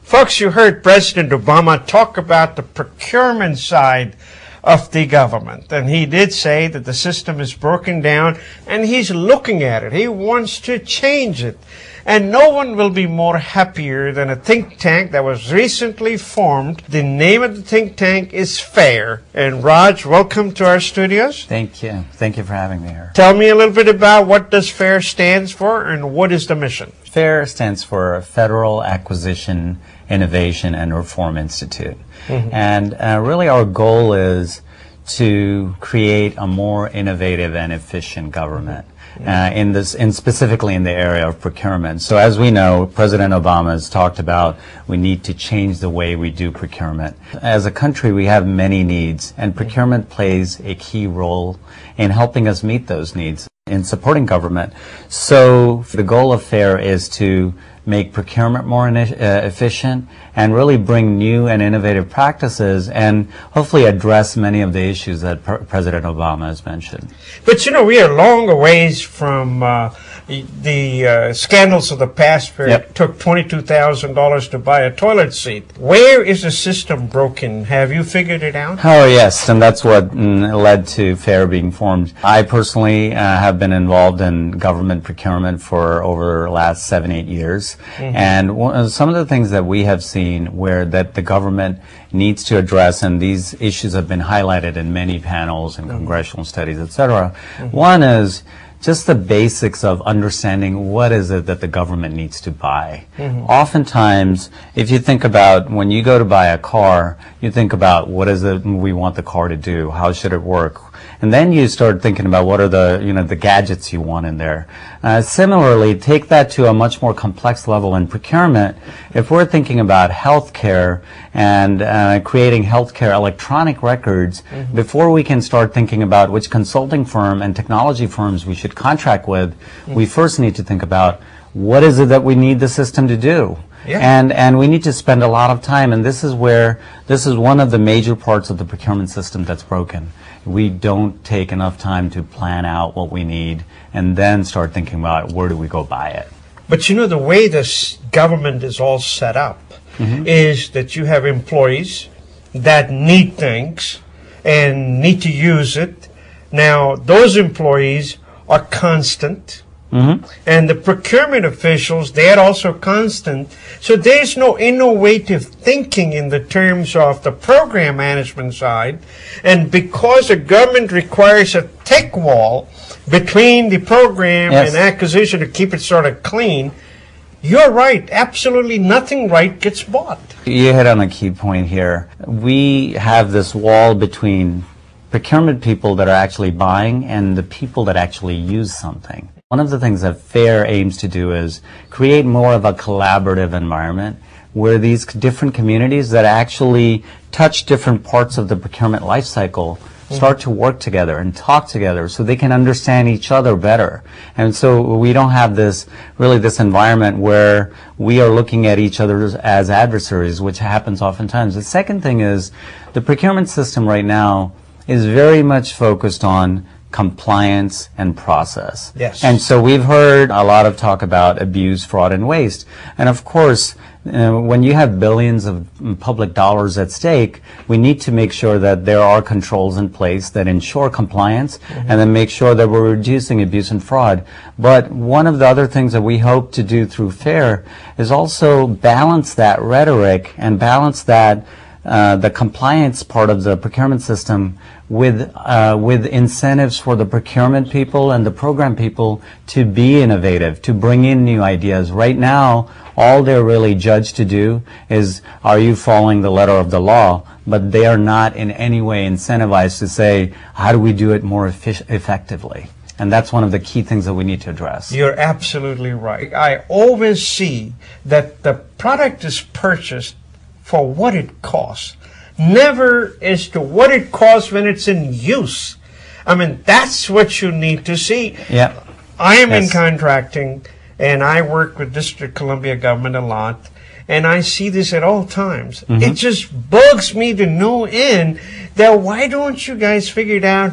Folks, you heard President Obama talk about the procurement side of the government. And he did say that the system is broken down and he's looking at it. He wants to change it. And no one will be more happier than a think tank that was recently formed. The name of the think tank is FAIR. And Raj, welcome to our studios. Thank you. Thank you for having me here. Tell me a little bit about what does FAIR stands for and what is the mission? FAIR stands for Federal Acquisition, Innovation, and Reform Institute. And really our goal is to create a more innovative and efficient government. Specifically in the area of procurement. So as we know, President Obama has talked about we need to change the way we do procurement. As a country, we have many needs, and procurement plays a key role in helping us meet those needs, in supporting government. So the goal of FAIR is to make procurement more efficient and really bring new and innovative practices and hopefully address many of the issues that President Obama has mentioned. But you know, we are long a ways from the scandals of the past where it took $22,000 to buy a toilet seat. Where is the system broken? Have you figured it out? Oh, yes, and that's what led to FAIR being formed. I personally have been involved in government procurement for over the last 7-8 years. And some of the things that we have seen where that the government needs to address, and these issues have been highlighted in many panels and congressional studies, etc. One is just the basics of understanding what is it that the government needs to buy. Oftentimes, if you think about when you go to buy a car, you think about what is it we want the car to do, how should it work, and then you start thinking about what are the gadgets you want in there. Similarly, take that to a much more complex level in procurement. If we're thinking about healthcare and creating healthcare electronic records, before we can start thinking about which consulting firm and technology firms we should contract with, we first need to think about what is it that we need the system to do. And we need to spend a lot of time, and this is one of the major parts of the procurement system that's broken. We don't take enough time to plan out what we need and then start thinking about where do we go buy it. But you know, the way this government is all set up is that you have employees that need things and need to use it. Now, those employees are constant. And the procurement officials, they are also constant. So there's no innovative thinking in the terms of the program management side. And because the government requires a thick wall between the program and acquisition to keep it sort of clean, you're right. Absolutely nothing right gets bought. You hit on a key point here. We have this wall between procurement people that are actually buying and the people that actually use something. One of the things that FAIR aims to do is create more of a collaborative environment where these different communities that actually touch different parts of the procurement life cycle start to work together and talk together so they can understand each other better. And so we don't have this environment where we are looking at each other as adversaries, which happens oftentimes. The second thing is the procurement system right now is very much focused on compliance and process. And so we've heard a lot of talk about abuse, fraud, and waste. And of course, when you have billions of public dollars at stake, we need to make sure that there are controls in place that ensure compliance and then make sure that we're reducing abuse and fraud. But one of the other things that we hope to do through FAIR is also balance that rhetoric and balance that the compliance part of the procurement system with incentives for the procurement people and the program people to be innovative, to bring in new ideas. Right now, all they're really judged to do is, are you following the letter of the law? But they are not in any way incentivized to say, how do we do it more effectively? And that's one of the key things that we need to address. You're absolutely right. I always see that the product is purchased for what it costs, never as to what it costs when it's in use. I mean, that's what you need to see. I am in contracting, and I work with District of Columbia government a lot, and I see this at all times. It just bugs me to no end that why don't you guys figure it out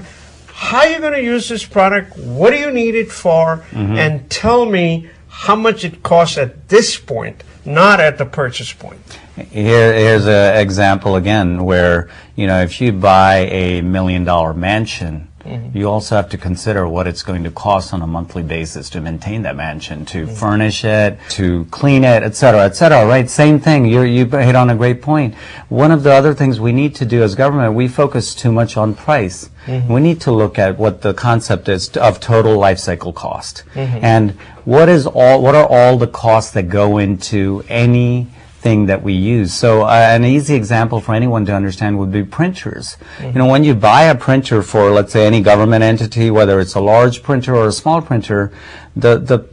how are you going to use this product, what do you need it for, and tell me how much it costs at this point, not at the purchase point. Here's an example again where, you know, if you buy a $1 million mansion, you also have to consider what it's going to cost on a monthly basis to maintain that mansion, to furnish it, to clean it, et cetera, right? Same thing. You hit on a great point. One of the other things we need to do as government, we focus too much on price. We need to look at what the concept is of total life cycle cost. And what are all the costs that go into any thing that we use. So an easy example for anyone to understand would be printers. You know, when you buy a printer for, let's say, any government entity, whether it's a large printer or a small printer, the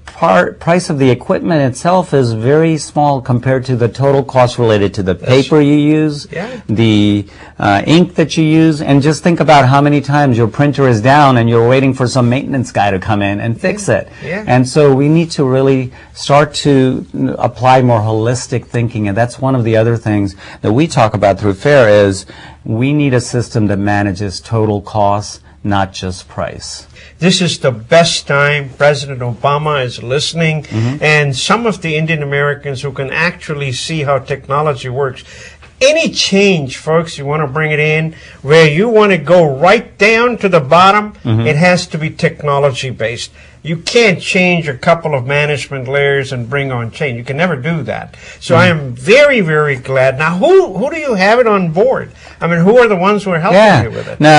price of the equipment itself is very small compared to the total cost related to the paper you use, the ink that you use, and just think about how many times your printer is down and you're waiting for some maintenance guy to come in and fix it. And so we need to really start to apply more holistic thinking, and that's one of the other things that we talk about through FAIR is we need a system that manages total costs, not just price. This is the best time. President Obama is listening, and some of the Indian Americans who can actually see how technology works. Any change, folks, you want to bring it in, where you want to go right down to the bottom, it has to be technology-based. You can't change a couple of management layers and bring on change. You can never do that. So I am very, very glad. Now, who do you have it on board? I mean, who are the ones who are helping you with it? No,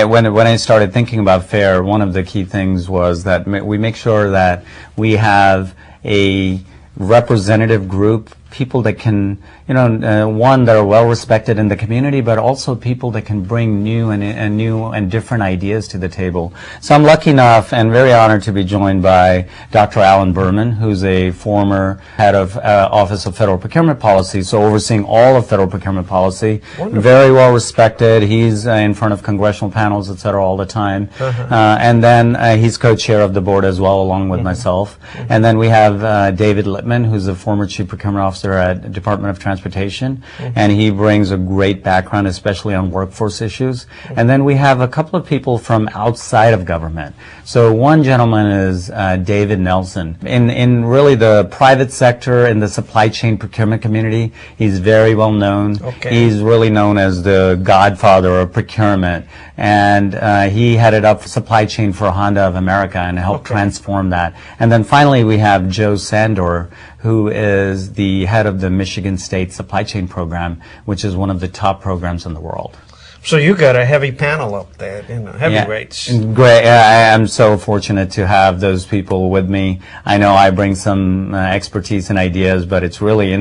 when I started thinking about FAIR, one of the key things was that we make sure that we have a representative group, people that can, one, that are well respected in the community, but also people that can bring new and different ideas to the table. So I'm lucky enough and very honored to be joined by Dr. Alan Berman, who's a former head of Office of Federal Procurement Policy, so overseeing all of federal procurement policy. Wonderful. Very well respected. He's in front of congressional panels, et cetera, all the time. And then he's co-chair of the board as well, along with myself. And then we have David Lippman, who's a former chief procurement officer at Department of Transportation, and he brings a great background, especially on workforce issues. And then we have a couple of people from outside of government. So one gentleman is David Nelson. In really the private sector, in the supply chain procurement community, he's very well known. He's really known as the godfather of procurement. And he headed up supply chain for Honda of America and helped transform that. And then finally we have Joe Sandor, who is the head of the Michigan State Supply Chain Program, which is one of the top programs in the world. So you got a heavy panel up there, heavyweights. Great. I'm so fortunate to have those people with me. I know I bring some expertise and ideas, but it's really,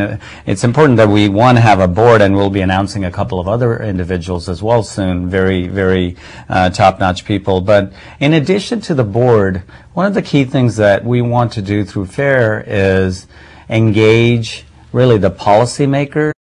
it's important that we, one, have a board, and we'll be announcing a couple of other individuals as well soon, very, very top-notch people. But in addition to the board, one of the key things that we want to do through FAIR is engage really the policymakers